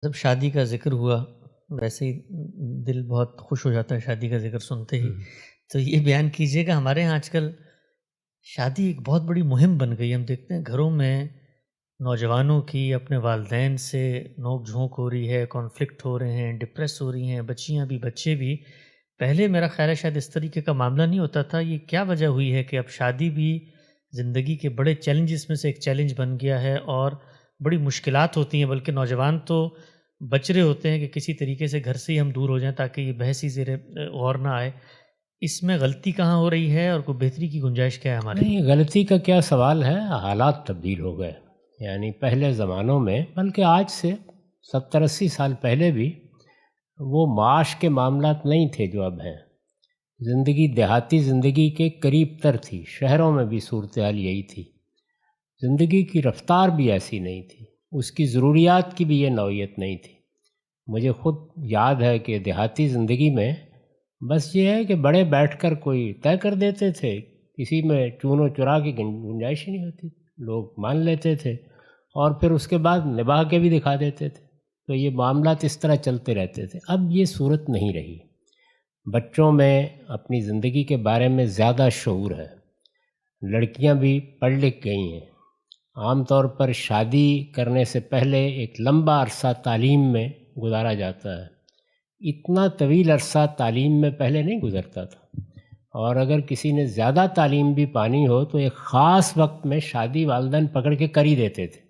جب شادی کا ذکر ہوا ویسے ہی دل بہت خوش ہو جاتا ہے شادی کا ذکر سنتے ہی۔ تو یہ بیان کیجئے کہ ہمارے ہاں آج کل شادی ایک بہت بڑی مہم بن گئی ہے۔ ہم دیکھتے ہیں گھروں میں نوجوانوں کی اپنے والدین سے نوک جھونک ہو رہی ہے، کانفلکٹ ہو رہے ہیں، ڈپریس ہو رہی ہیں، بچیاں بھی بچے بھی۔ پہلے میرا خیال ہے شاید اس طریقے کا معاملہ نہیں ہوتا تھا۔ یہ کیا وجہ ہوئی ہے کہ اب شادی بھی زندگی کے بڑے چیلنجز میں سے ایک چیلنج بن گیا ہے اور بڑی مشکلات ہوتی ہیں، بلکہ نوجوان تو بچ رہے ہوتے ہیں کہ کسی طریقے سے گھر سے ہی ہم دور ہو جائیں تاکہ یہ بحث ہی زیر غور نہ آئے۔ اس میں غلطی کہاں ہو رہی ہے اور کوئی بہتری کی گنجائش کیا ہے ہمارے؟ نہیں، غلطی کا کیا سوال ہے، حالات تبدیل ہو گئے۔ یعنی پہلے زمانوں میں، بلکہ آج سے 70-80 سال پہلے بھی وہ معاش کے معاملات نہیں تھے جو اب ہیں۔ زندگی دیہاتی زندگی کے قریب تر تھی، شہروں میں بھی صورتحال یہی تھی۔ زندگی کی رفتار بھی ایسی نہیں تھی، اس کی ضروریات کی بھی یہ نوعیت نہیں تھی۔ مجھے خود یاد ہے کہ دیہاتی زندگی میں بس یہ ہے کہ بڑے بیٹھ کر کوئی طے کر دیتے تھے، کسی میں چون و چرا کی گنجائش ہی نہیں ہوتی، لوگ مان لیتے تھے اور پھر اس کے بعد نبھا کے بھی دکھا دیتے تھے۔ تو یہ معاملات اس طرح چلتے رہتے تھے۔ اب یہ صورت نہیں رہی۔ بچوں میں اپنی زندگی کے بارے میں زیادہ شعور ہے، لڑکیاں بھی پڑھ لکھ گئی ہیں۔ عام طور پر شادی کرنے سے پہلے ایک لمبا عرصہ تعلیم میں گزارا جاتا ہے۔ اتنا طویل عرصہ تعلیم میں پہلے نہیں گزرتا تھا، اور اگر کسی نے زیادہ تعلیم بھی پانی ہو تو ایک خاص وقت میں شادی والدین پکڑ کے کر ہی دیتے تھے،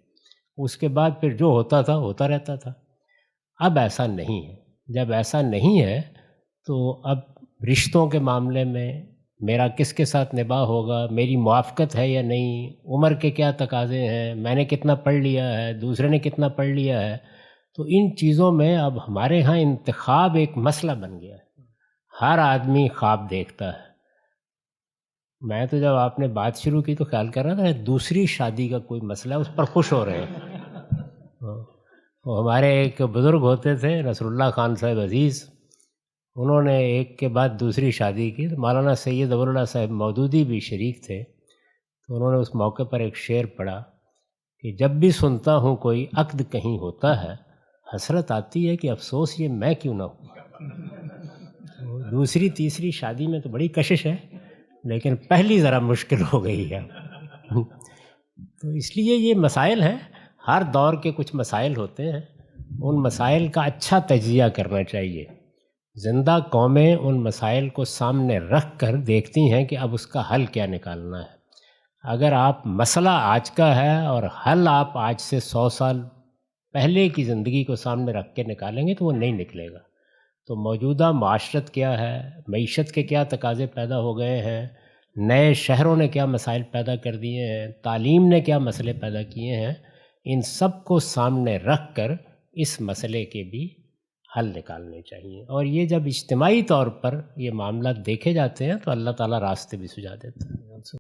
اس کے بعد پھر جو ہوتا تھا ہوتا رہتا تھا۔ اب ایسا نہیں ہے۔ جب ایسا نہیں ہے تو اب رشتوں کے معاملے میں میرا کس کے ساتھ نباہ ہوگا، میری موافقت ہے یا نہیں، عمر کے کیا تقاضے ہیں، میں نے کتنا پڑھ لیا ہے، دوسرے نے کتنا پڑھ لیا ہے، تو ان چیزوں میں اب ہمارے ہاں انتخاب ایک مسئلہ بن گیا ہے۔ ہر آدمی خواب دیکھتا ہے۔ میں تو جب آپ نے بات شروع کی تو خیال کر رہا تھا دوسری شادی کا کوئی مسئلہ ہے، اس پر خوش ہو رہے ہیں۔ وہ ہمارے ایک بزرگ ہوتے تھے نصر اللہ خان صاحب عزیز، انہوں نے ایک کے بعد دوسری شادی کی۔ مولانا سید ابو اللہ صاحب مودودی بھی شریک تھے، تو انہوں نے اس موقع پر ایک شعر پڑھا کہ جب بھی سنتا ہوں کوئی عقد کہیں ہوتا ہے، حسرت آتی ہے کہ افسوس یہ میں کیوں نہ ہوں۔ دوسری تیسری شادی میں تو بڑی کشش ہے، لیکن پہلی ذرا مشکل ہو گئی ہے۔ تو اس لیے یہ مسائل ہیں، ہر دور کے کچھ مسائل ہوتے ہیں، ان مسائل کا اچھا تجزیہ کرنا چاہیے۔ زندہ قومیں ان مسائل کو سامنے رکھ کر دیکھتی ہیں کہ اب اس کا حل کیا نکالنا ہے۔ اگر آپ مسئلہ آج کا ہے اور حل آپ آج سے 100 سال پہلے کی زندگی کو سامنے رکھ کے نکالیں گے تو وہ نہیں نکلے گا۔ تو موجودہ معاشرت کیا ہے، معیشت کے کیا تقاضے پیدا ہو گئے ہیں، نئے شہروں نے کیا مسائل پیدا کر دیے ہیں، تعلیم نے کیا مسئلے پیدا کیے ہیں، ان سب کو سامنے رکھ کر اس مسئلے کے بھی حل نکالنے چاہیے۔ اور یہ جب اجتماعی طور پر یہ معاملات دیکھے جاتے ہیں تو اللہ تعالیٰ راستے بھی سجھا دیتا ہے۔